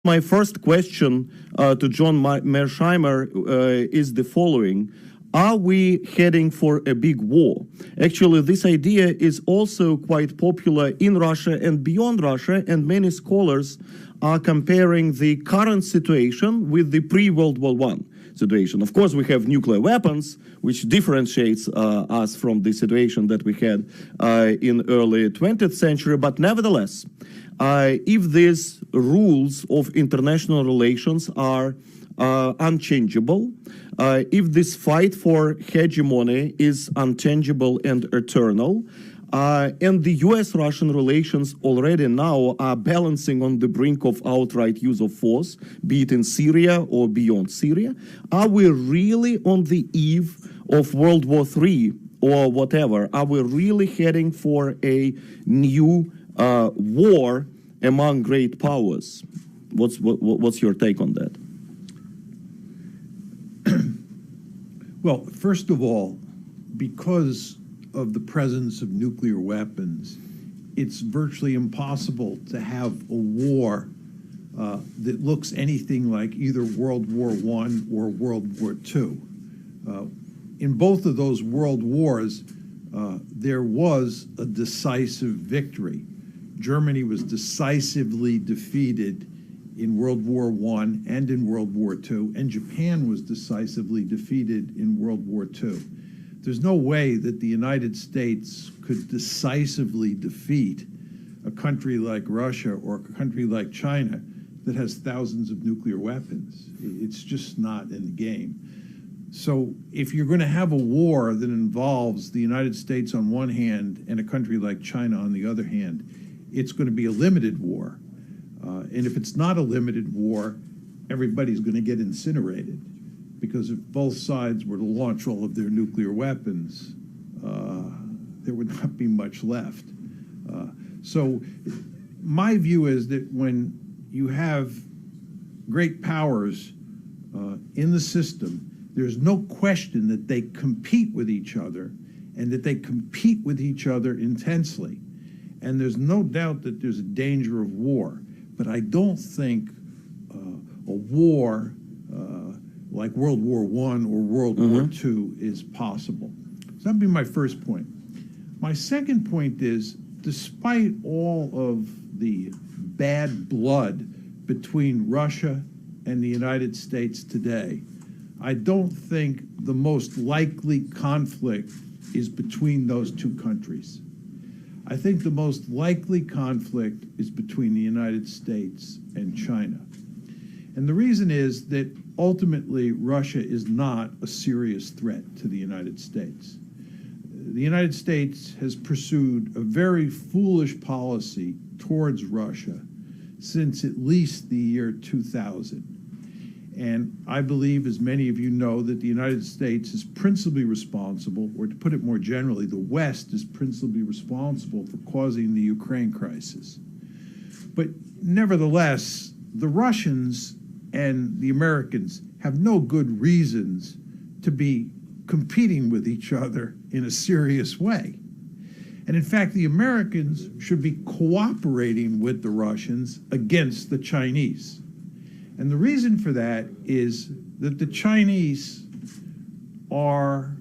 My first question to John Mearsheimer is the following. Are we heading for a big war? Actually, this idea is also quite popular in Russia and beyond Russia, and many scholars are comparing the current situation with the pre-World War I situation. Of course, we have nuclear weapons, which differentiates us from the situation that we had in early 20th century, but nevertheless, if these rules of international relations are unchangeable, if this fight for hegemony is unchangeable and eternal, and the US-Russian relations already now are balancing on the brink of outright use of force, be it in Syria or beyond Syria, are we really on the eve of World War III or whatever? Are we really heading for a new war among great powers? What's your take on that? Well, first of all, because of the presence of nuclear weapons, it's virtually impossible to have a war that looks anything like either World War I or World War II. In both of those world wars, there was a decisive victory. Germany was decisively defeated in World War I and in World War II, and Japan was decisively defeated in World War II. There's no way that the United States could decisively defeat a country like Russia or a country like China that has thousands of nuclear weapons. It's just not in the game. So if you're going to have a war that involves the United States on one hand and a country like China on the other hand, it's going to be a limited war. And if it's not a limited war, everybody's going to get incinerated. Because if both sides were to launch all of their nuclear weapons, there would not be much left. So my view is that when you have great powers in the system, there's no question that they compete with each other and that they compete with each other intensely. And there's no doubt that there's a danger of war. But I don't think a war like World War I or World War II is possible. So that'd be my first point. My second point is, despite all of the bad blood between Russia and the United States today, I don't think the most likely conflict is between those two countries. I think the most likely conflict is between the United States and China. And the reason is that ultimately Russia is not a serious threat to the United States. The United States has pursued a very foolish policy towards Russia since at least the year 2000. And I believe, as many of you know, that the United States is principally responsible, or to put it more generally, the West is principally responsible for causing the Ukraine crisis. But nevertheless, the Russians and the Americans have no good reasons to be competing with each other in a serious way. And in fact, the Americans should be cooperating with the Russians against the Chinese. And the reason for that is that the Chinese are,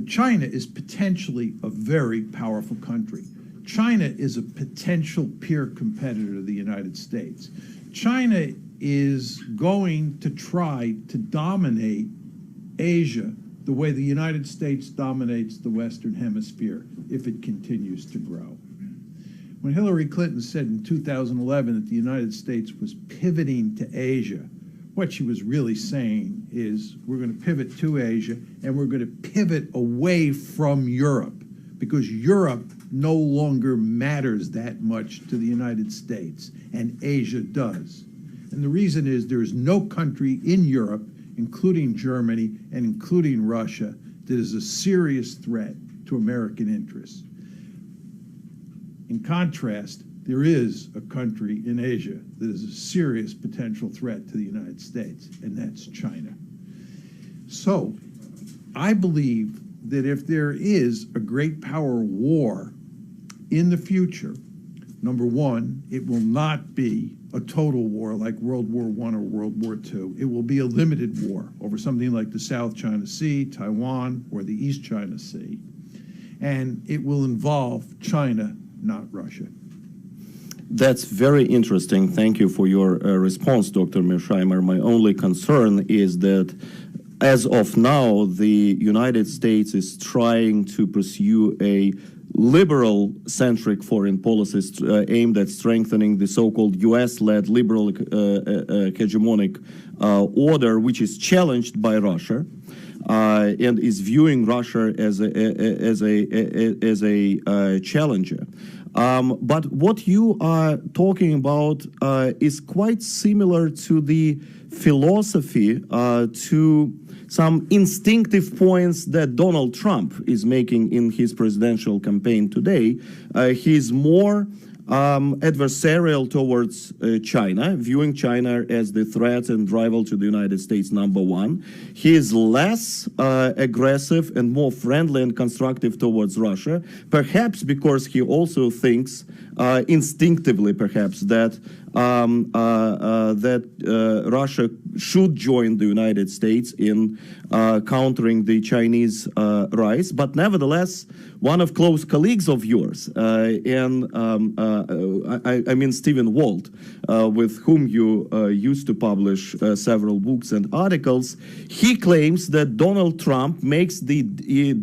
China is potentially a very powerful country. China is a potential peer competitor to the United States. China is going to try to dominate Asia the way the United States dominates the Western Hemisphere if it continues to grow. When Hillary Clinton said in 2011 that the United States was pivoting to Asia, what she was really saying is we're going to pivot to Asia and we're going to pivot away from Europe because Europe no longer matters that much to the United States and Asia does. And the reason is there's no country in Europe, including Germany and including Russia, that is a serious threat to American interests. In contrast, there is a country in Asia that is a serious potential threat to the United States, and that's China. So I believe that if there is a great power war in the future, Number one, it will not be a total war like World War I or World War II. It will be a limited war over something like the South China Sea, Taiwan, or the East China Sea. And it will involve China, not Russia. That's very interesting. Thank you for your response, Dr. Mearsheimer. My only concern is that as of now, the United States is trying to pursue a liberal-centric foreign policy aimed at strengthening the so-called US-led liberal hegemonic order, which is challenged by Russia. And is viewing Russia as a challenger. But what you are talking about is quite similar to the philosophy, to some instinctive points that Donald Trump is making in his presidential campaign today. He's more adversarial towards China, viewing China as the threat and rival to the United States #1. He is less aggressive and more friendly and constructive towards Russia, perhaps because he also thinks instinctively, perhaps, that Russia should join the United States in countering the Chinese rise. But nevertheless, one of close colleagues of yours, I mean Stephen Walt, with whom you used to publish several books and articles, he claims that Donald Trump makes the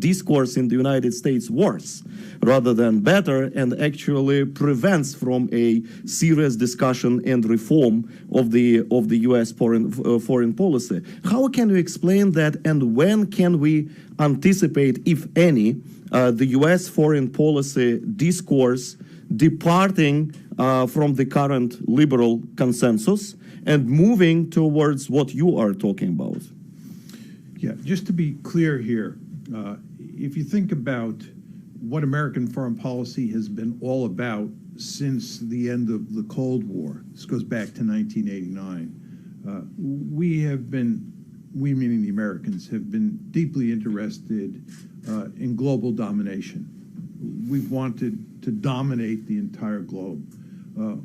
discourse in the United States worse rather than better, and actually prevents from a serious discussion and reform of the U.S. foreign policy. How can you explain that, and when can we anticipate, if any, the U.S. foreign policy discourse departing from the current liberal consensus and moving towards what you are talking about? Yeah, just to be clear here, if you think about what American foreign policy has been all about since the end of the Cold War, this goes back to 1989, we meaning the Americans, have been deeply interested in global domination. We've wanted to dominate the entire globe.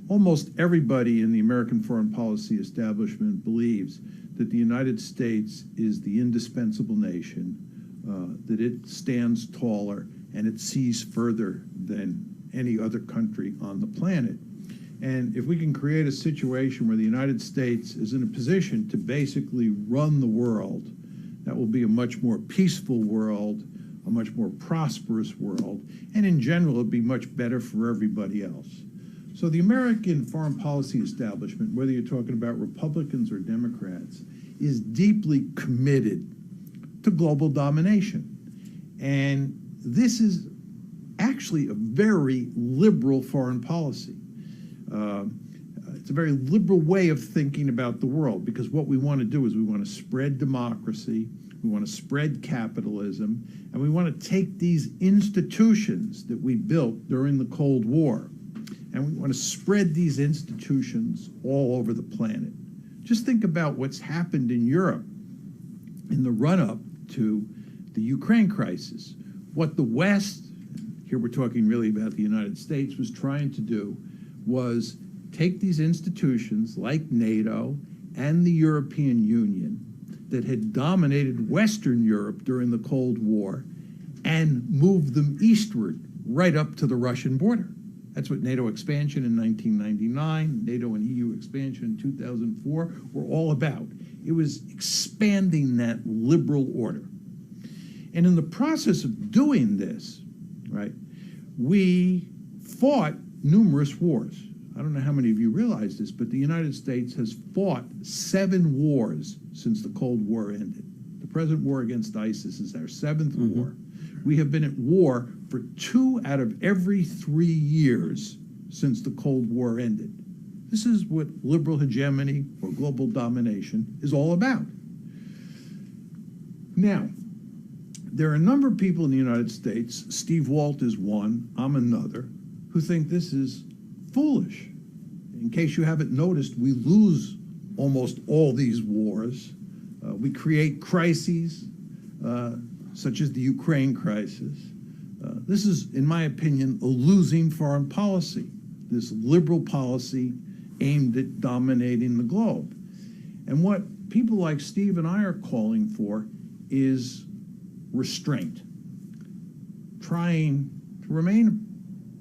Almost everybody in the American foreign policy establishment believes that the United States is the indispensable nation, that it stands taller and it sees further than any other country on the planet. And if we can create a situation where the United States is in a position to basically run the world, that will be a much more peaceful world, a much more prosperous world, and in general, it'll be much better for everybody else. So the American foreign policy establishment, whether you're talking about Republicans or Democrats, is deeply committed to global domination. And this is actually a very liberal foreign policy. It's a very liberal way of thinking about the world, because what we want to do is we want to spread democracy, we want to spread capitalism, and we want to take these institutions that we built during the Cold War, and we want to spread these institutions all over the planet. Just think about what's happened in Europe in the run-up to the Ukraine crisis. What the West, here we're talking really about the United States, was trying to do was take these institutions like NATO and the European Union that had dominated Western Europe during the Cold War and move them eastward right up to the Russian border. That's what NATO expansion in 1999, NATO and EU expansion in 2004 were all about. It was expanding that liberal order. And in the process of doing this, right, we fought numerous wars. I don't know how many of you realize this, but the United States has fought 7 wars since the Cold War ended. The present war against ISIS is our 7th war. We have been at war for 2 out of every 3 years since the Cold War ended. This is what liberal hegemony or global domination is all about. Now, there are a number of people in the United States, Steve Walt is one, I'm another, who think this is foolish. In case you haven't noticed, we lose almost all these wars. We create crises, such as the Ukraine crisis. This is, in my opinion, a losing foreign policy. this liberal policy aimed at dominating the globe. And what people like Steve and I are calling for is restraint, trying to remain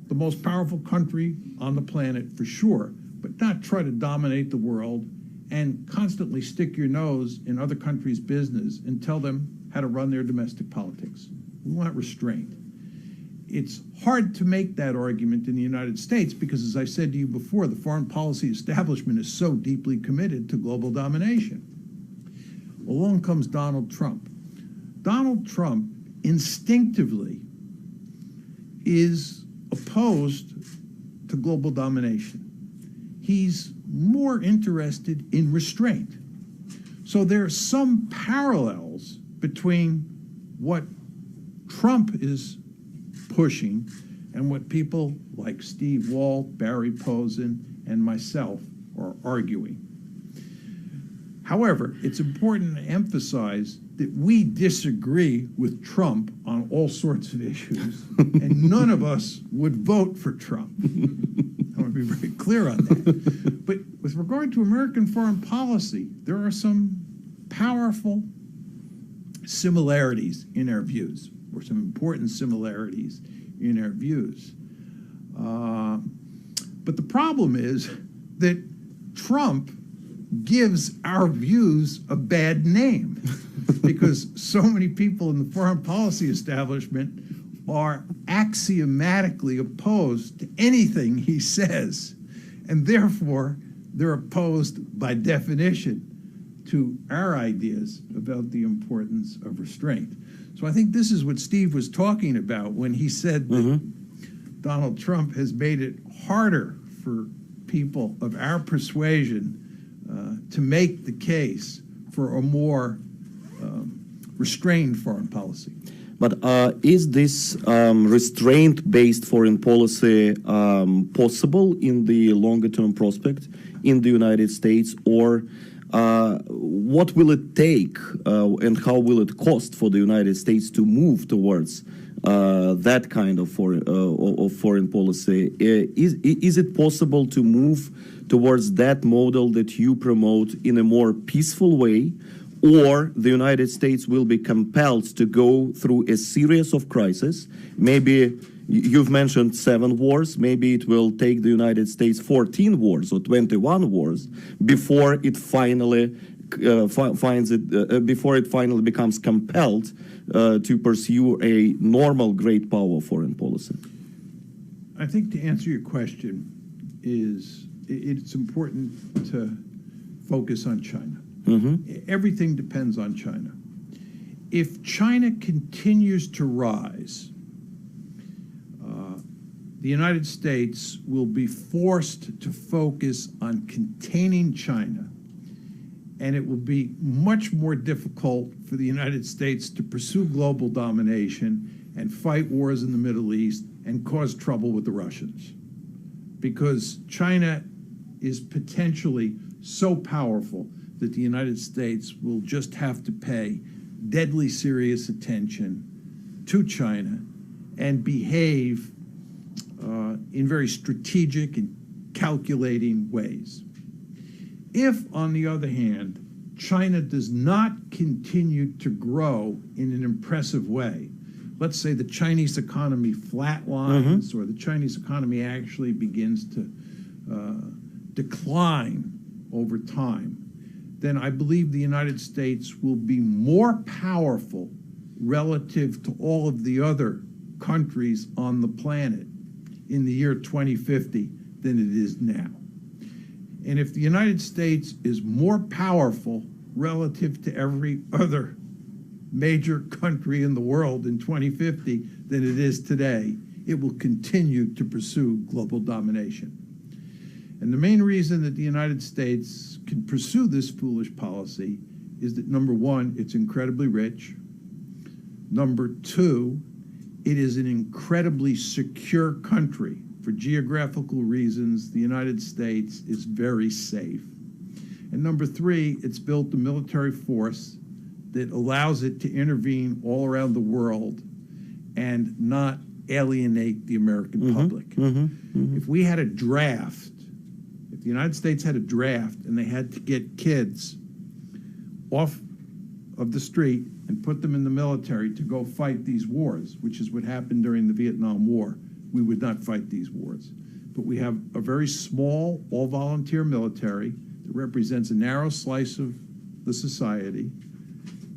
the most powerful country on the planet for sure, but not try to dominate the world and constantly stick your nose in other countries' business and tell them how to run their domestic politics. We want restraint. It's hard to make that argument in the United States because, as I said to you before, the foreign policy establishment is so deeply committed to global domination. Along comes Donald Trump. Donald Trump instinctively is opposed to global domination. He's more interested in restraint. So there are some parallels between what Trump is pushing and what people like Steve Walt, Barry Posen, and myself are arguing. However, it's important to emphasize that we disagree with Trump on all sorts of issues, and none of us would vote for Trump. I want to be very clear on that. But with regard to American foreign policy, there are some powerful similarities in our views, or some important similarities in our views. But the problem is that Trump gives our views a bad name because so many people in the foreign policy establishment are axiomatically opposed to anything he says, and therefore they're opposed by definition to our ideas about the importance of restraint. So I think this is what Steve was talking about when he said that Donald Trump has made it harder for people of our persuasion to make the case for a more restrained foreign policy. But is this restraint-based foreign policy possible in the longer-term prospect in the United States, or what will it take and how will it cost for the United States to move towards that kind of foreign policy? Is it possible to move towards that model that you promote in a more peaceful way, or the United States will be compelled to go through a series of crises? Maybe you've mentioned 7 wars. Maybe it will take the United States 14 wars or 21 wars before it finally before it finally becomes compelled to pursue a normal great power foreign policy. I think to answer your question is it's important to focus on China. Everything depends on China. If China continues to rise, the United States will be forced to focus on containing China, and it will be much more difficult for the United States to pursue global domination and fight wars in the Middle East and cause trouble with the Russians, because China is potentially so powerful that the United States will just have to pay deadly serious attention to China and behave in very strategic and calculating ways. If, on the other hand, China does not continue to grow in an impressive way, let's say the Chinese economy flatlines or the Chinese economy actually begins to decline over time, then I believe the United States will be more powerful relative to all of the other countries on the planet in the year 2050 than it is now. And if the United States is more powerful relative to every other major country in the world in 2050 than it is today, it will continue to pursue global domination. And the main reason that the United States can pursue this foolish policy is that, number one, it's incredibly rich. Number two, it is an incredibly secure country. For geographical reasons, the United States is very safe. And number three, it's built a military force that allows it to intervene all around the world and not alienate the American public. If we had a draft, if the United States had a draft and they had to get kids off of the street and put them in the military to go fight these wars, which is what happened during the Vietnam War, we would not fight these wars. But we have a very small, all-volunteer military that represents a narrow slice of the society,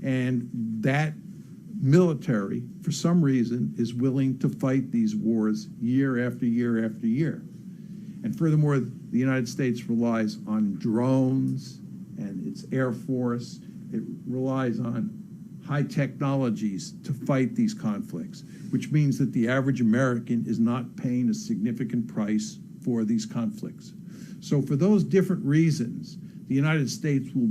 and that military, for some reason, is willing to fight these wars year after year after year. And furthermore, the United States relies on drones and its Air Force. It relies on high technologies to fight these conflicts, which means that the average American is not paying a significant price for these conflicts. So for those different reasons, the United States will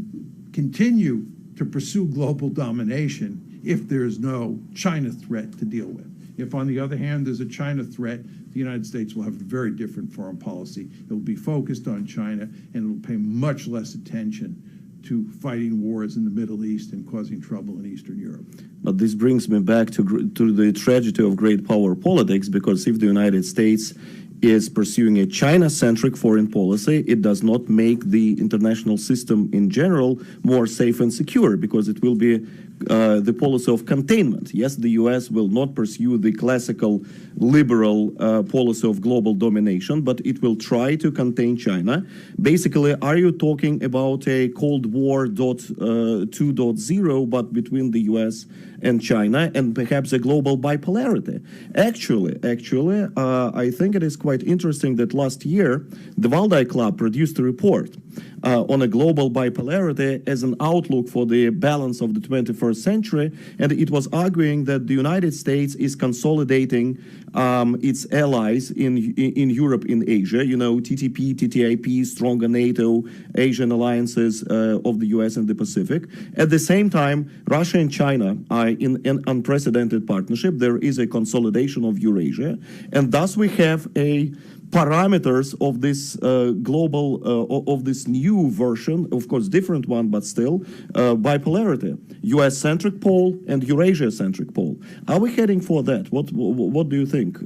continue to pursue global domination if there's no China threat to deal with. If, on the other hand, there's a China threat, the United States will have a very different foreign policy. It will be focused on China, and it will pay much less attention to fighting wars in the Middle East and causing trouble in Eastern Europe. But this brings me back to the tragedy of great power politics, because if the United States is pursuing a China-centric foreign policy, it does not make the international system in general more safe and secure, because it will be the policy of containment. Yes, the U.S. will not pursue the classical liberal policy of global domination, but it will try to contain China. Basically, are you talking about a Cold War 2.0, but between the U.S. and China, and perhaps a global bipolarity? Actually, I think it is quite interesting that last year, the Valdai Club produced a report on a global bipolarity as an outlook for the balance of the 21st century, and it was arguing that the United States is consolidating its allies in Europe, in Asia, you know, TTP, TTIP, stronger NATO, Asian alliances of the US and the Pacific. At the same time, Russia and China are in an unprecedented partnership. There is a consolidation of Eurasia, and thus we have a parameters of this global, of this new version, of course different one, but still, bipolarity, US-centric pole and Eurasia-centric pole. Are we heading for that? What do you think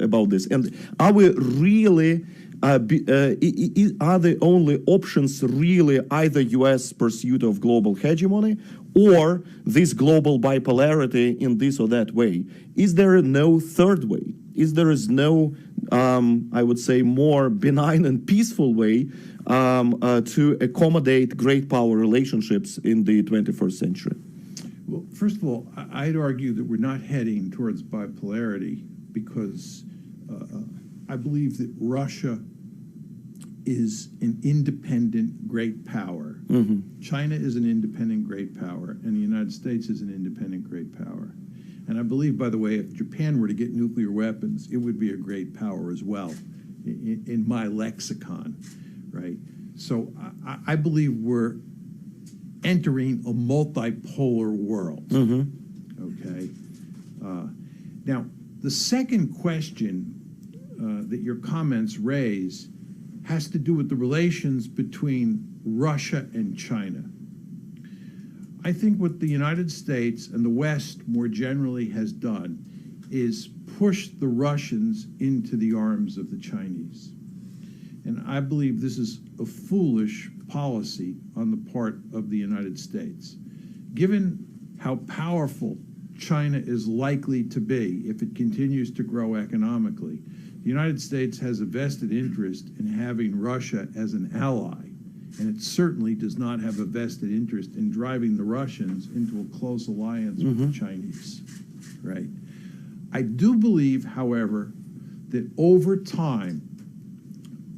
about this? And are we really, are the only options really either US pursuit of global hegemony or this global bipolarity in this or that way? Is there no third way? Is there no, I would say, more benign and peaceful way to accommodate great power relationships in the 21st century? Well, first of all, I'd argue that we're not heading towards bipolarity because I believe that Russia is an independent great power. China is an independent great power, and the United States is an independent great power. And I believe, by the way, if Japan were to get nuclear weapons, it would be a great power as well, in my lexicon, right? So I believe we're entering a multipolar world, okay? Now, the second question that your comments raise has to do with the relations between Russia and China. I think what the United States and the West more generally has done is push the Russians into the arms of the Chinese. And I believe this is a foolish policy on the part of the United States. Given how powerful China is likely to be if it continues to grow economically, the United States has a vested interest in having Russia as an ally. And it certainly does not have a vested interest in driving the Russians into a close alliance with the Chinese, right? I do believe, however, that over time,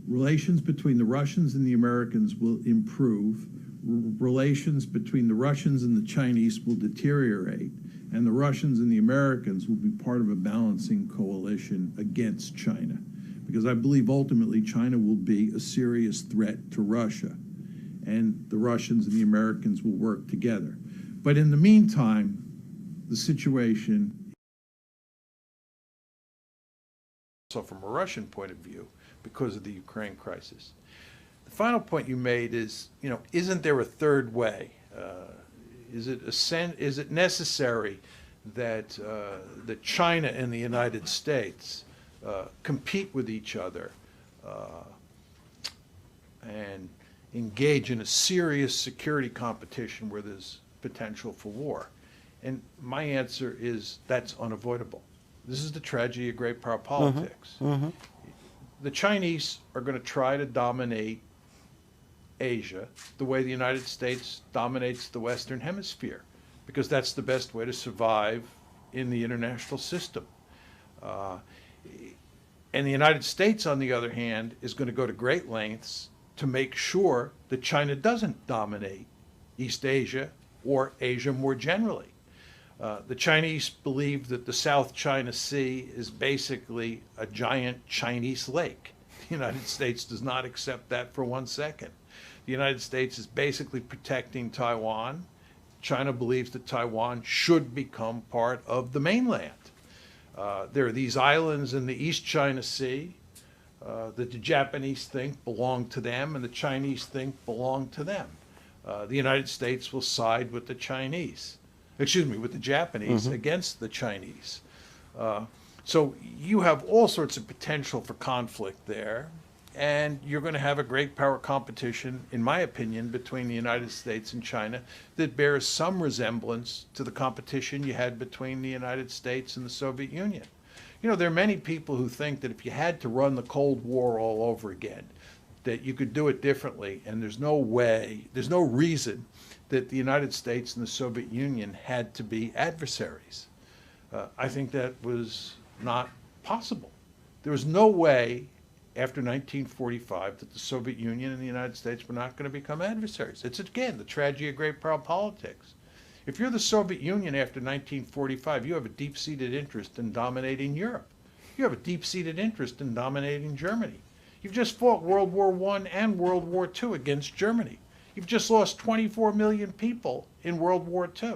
relations between the Russians and the Americans will improve, relations between the Russians and the Chinese will deteriorate, and the Russians and the Americans will be part of a balancing coalition against China. Because I believe ultimately China will be a serious threat to Russia, and the Russians and the Americans will work together. But in the meantime, the situation, so from a Russian point of view, because of the Ukraine crisis. The final point you made is, you know, isn't there a third way? Is it necessary that China and the United States compete with each other and engage in a serious security competition where there's potential for war? And my answer is that's unavoidable. This is the tragedy of great power politics. The Chinese are going to try to dominate Asia the way the United States dominates the Western Hemisphere, because that's the best way to survive in the international system. And the United States, on the other hand, is going to go to great lengths to make sure that China doesn't dominate East Asia or Asia more generally. The Chinese believe that the South China Sea is basically a giant Chinese lake. The United States does not accept that for 1 second. The United States is basically protecting Taiwan. China believes that Taiwan should become part of the mainland. There are these islands in the East China Sea that the Japanese think belong to them and the Chinese think belong to them. The United States will side with the Chinese, with the Japanese against the Chinese. So you have all sorts of potential for conflict there, and you're going to have a great power competition, in my opinion, between the United States and China that bears some resemblance to the competition you had between the United States and the Soviet Union. You know, there are many people who think that if you had to run the Cold War all over again, that you could do it differently, and there's no reason that the United States and the Soviet Union had to be adversaries. I think that was not possible. There was no way after 1945 that the Soviet Union and the United States were not going to become adversaries. It's, again, the tragedy of great power politics. If you're the Soviet Union after 1945, you have a deep-seated interest in dominating Europe. You have a deep-seated interest in dominating Germany. You've just fought World War I and World War II against Germany. You've just lost 24 million people in World War II.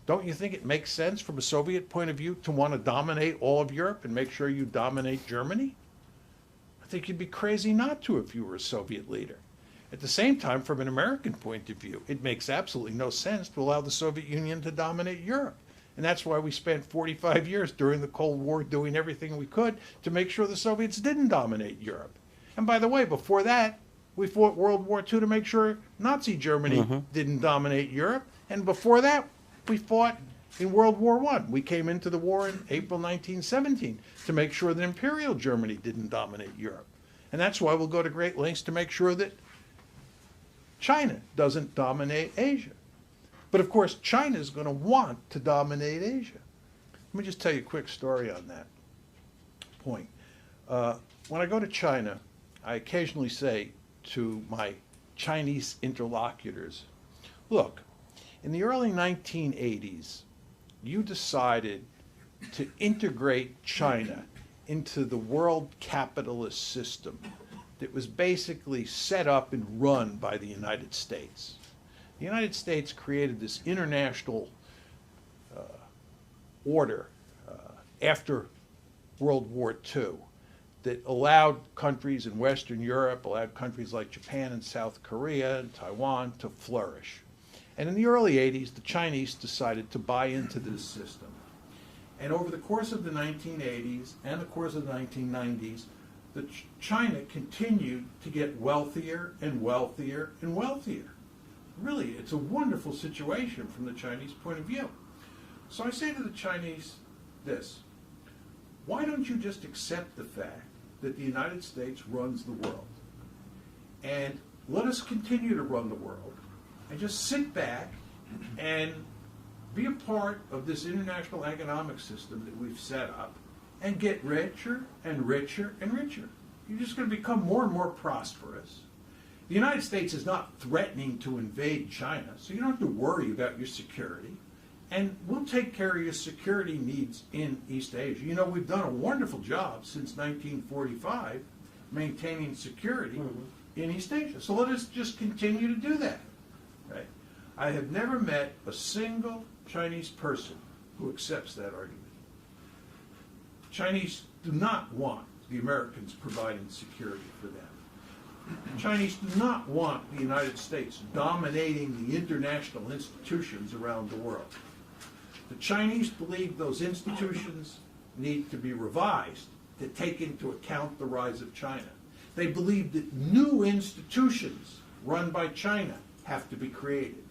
Don't you think it makes sense from a Soviet point of view to want to dominate all of Europe and make sure you dominate Germany? I think you'd be crazy not to if you were a Soviet leader. At the same time, from an American point of view, it makes absolutely no sense to allow the Soviet Union to dominate Europe. And that's why we spent 45 years during the Cold War doing everything we could to make sure the Soviets didn't dominate Europe. And by the way, before that, we fought World War II to make sure Nazi Germany didn't dominate Europe. And before that, we fought in World War I. We came into the war in April 1917 to make sure that Imperial Germany didn't dominate Europe. And that's why we'll go to great lengths to make sure that China doesn't dominate Asia. But of course, China is going to want to dominate Asia. Let me just tell you a quick story on that point. When I go to China, I occasionally say to my Chinese interlocutors, look, in the early 1980s, you decided to integrate China into the world capitalist system that was basically set up and run by the United States. The United States created this international order after World War II that allowed countries in Western Europe, allowed countries like Japan and South Korea and Taiwan to flourish. And in the early 80s, the Chinese decided to buy into this system. And over the course of the 1980s and the course of the 1990s, China continued to get wealthier and wealthier and wealthier. Really, it's a wonderful situation from the Chinese point of view. So I say to the Chinese this: why don't you just accept the fact that the United States runs the world, and let us continue to run the world, and just sit back and be a part of this international economic system that we've set up, and get richer and richer and richer. You're just going to become more and more prosperous. The United States is not threatening to invade China, so you don't have to worry about your security. And we'll take care of your security needs in East Asia. You know, we've done a wonderful job since 1945 maintaining security in East Asia. So let us just continue to do that. Right? I have never met a single Chinese person who accepts that argument. Chinese do not want the Americans providing security for them. Chinese do not want the United States dominating the international institutions around the world. The Chinese believe those institutions need to be revised to take into account the rise of China. They believe that new institutions run by China have to be created.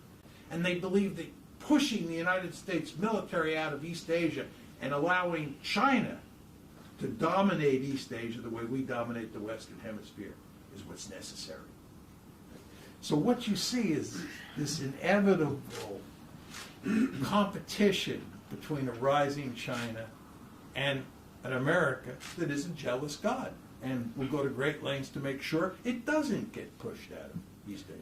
And they believe that pushing the United States military out of East Asia and allowing China to dominate East Asia the way we dominate the Western Hemisphere is what's necessary. So what you see is this inevitable competition between a rising China and an America that is a jealous God and will go to great lengths to make sure it doesn't get pushed out of East Asia.